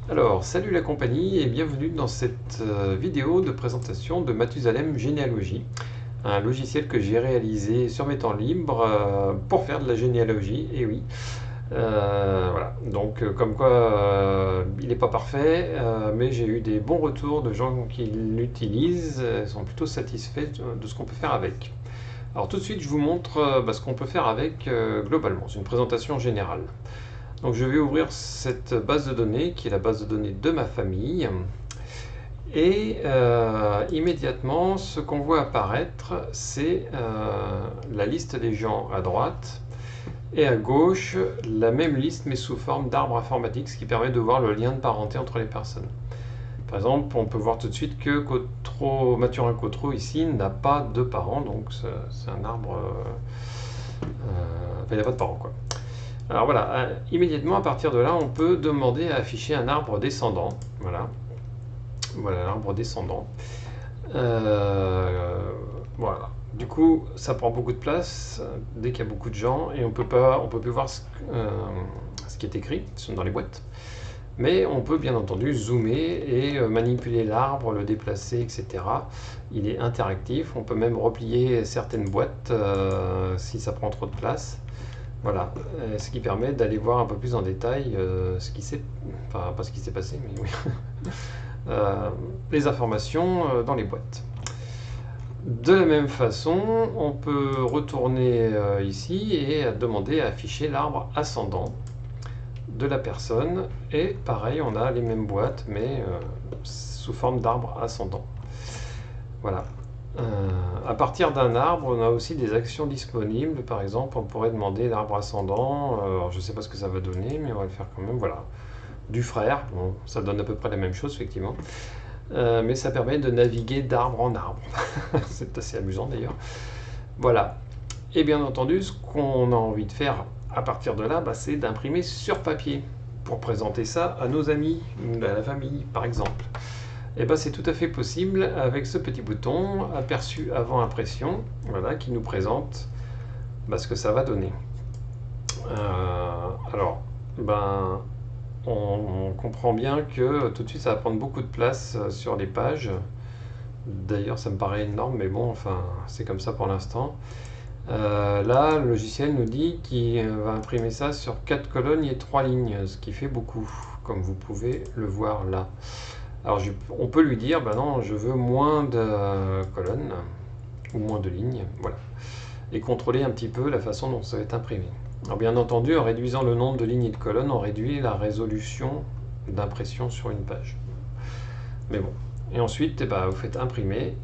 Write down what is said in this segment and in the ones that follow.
Alors, salut la compagnie et bienvenue dans cette vidéo de présentation de Mathusalem Généalogie, un logiciel que j'ai réalisé sur mes temps libres pour faire de la généalogie, et oui. Voilà, donc comme quoi il n'est pas parfait, mais j'ai eu des bons retours de gens qui l'utilisent, sont plutôt satisfaits de ce qu'on peut faire avec. Alors tout de suite, je vous montre ce qu'on peut faire avec globalement. C'est une présentation générale. Donc je vais ouvrir cette base de données qui est la base de données de ma famille. Et immédiatement, ce qu'on voit apparaître, c'est la liste des gens à droite et à gauche, la même liste mais sous forme d'arbre informatique, ce qui permet de voir le lien de parenté entre les personnes. Par exemple, on peut voir tout de suite que Mathurin Cotreau ici n'a pas de parents, donc c'est un arbre. Enfin, il n'y a pas de parents, quoi. Alors voilà, immédiatement à partir de là, on peut demander à afficher un arbre descendant. Voilà, voilà l'arbre descendant. Voilà. Du coup, ça prend beaucoup de place dès qu'il y a beaucoup de gens et on peut plus voir ce qui est écrit dans les boîtes. Mais on peut bien entendu zoomer et manipuler l'arbre, le déplacer, etc. Il est interactif. On peut même replier certaines boîtes si ça prend trop de place. Voilà, ce qui permet d'aller voir un peu plus en détail ce qui s'est, enfin pas ce qui s'est passé, mais oui, les informations dans les boîtes. De la même façon, on peut retourner ici et demander à afficher l'arbre ascendant de la personne. Et pareil, on a les mêmes boîtes, mais sous forme d'arbre ascendant. Voilà. À partir d'un arbre, on a aussi des actions disponibles. Par exemple, on pourrait demander l'arbre ascendant. Alors, je ne sais pas ce que ça va donner, mais on va le faire quand même. Voilà. Du frère, bon, ça donne à peu près la même chose, effectivement. Mais ça permet de naviguer d'arbre en arbre. C'est assez amusant d'ailleurs. Voilà. Et bien entendu, ce qu'on a envie de faire à partir de là, c'est d'imprimer sur papier pour présenter ça à nos amis, à la famille, par exemple. Et c'est tout à fait possible avec ce petit bouton aperçu avant impression, voilà, qui nous présente ce que ça va donner. Alors, on comprend bien que tout de suite ça va prendre beaucoup de place sur les pages. D'ailleurs, ça me paraît énorme, mais bon, enfin, c'est comme ça pour l'instant. Là, le logiciel nous dit qu'il va imprimer ça sur 4 colonnes et 3 lignes, ce qui fait beaucoup, comme vous pouvez le voir là. Alors on peut lui dire, non, je veux moins de colonnes ou moins de lignes, voilà. Et contrôler un petit peu la façon dont ça va être imprimé. Alors bien entendu, en réduisant le nombre de lignes et de colonnes, on réduit la résolution d'impression sur une page. Mais bon. Et ensuite, vous faites imprimer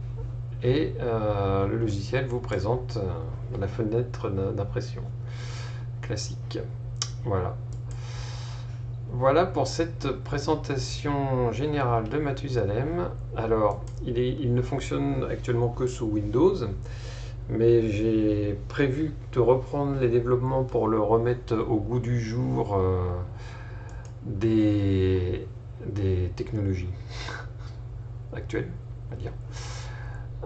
et le logiciel vous présente la fenêtre d'impression classique. Voilà. Voilà pour cette présentation générale de Mathusalem. Alors, il ne fonctionne actuellement que sous Windows, mais j'ai prévu de reprendre les développements pour le remettre au goût du jour des technologies actuelles, on va dire.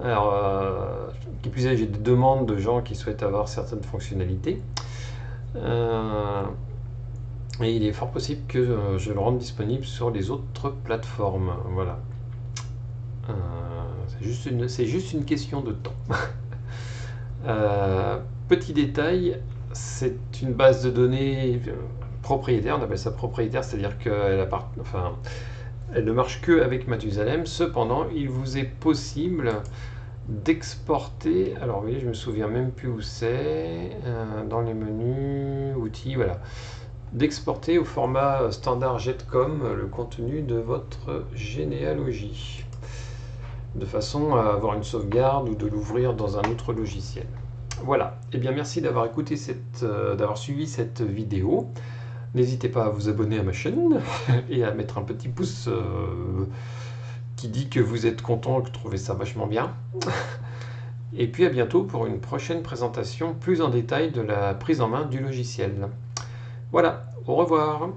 Alors, qui plus est, j'ai des demandes de gens qui souhaitent avoir certaines fonctionnalités. Et il est fort possible que je le rende disponible sur les autres plateformes. Voilà. C'est juste une question de temps. Petit détail, c'est une base de données propriétaire, on appelle ça propriétaire, c'est-à-dire qu'elle elle ne marche que avec Mathusalem. Cependant, il vous est possible d'exporter, alors vous voyez, je me souviens même plus où c'est, dans les menus, outils, voilà, d'exporter au format standard Jetcom le contenu de votre généalogie, de façon à avoir une sauvegarde ou de l'ouvrir dans un autre logiciel. Voilà, et bien merci d'avoir d'avoir suivi cette vidéo. N'hésitez pas à vous abonner à ma chaîne et à mettre un petit pouce qui dit que vous êtes content, que vous trouvez ça vachement bien. Et puis à bientôt pour une prochaine présentation plus en détail de la prise en main du logiciel. Voilà, au revoir.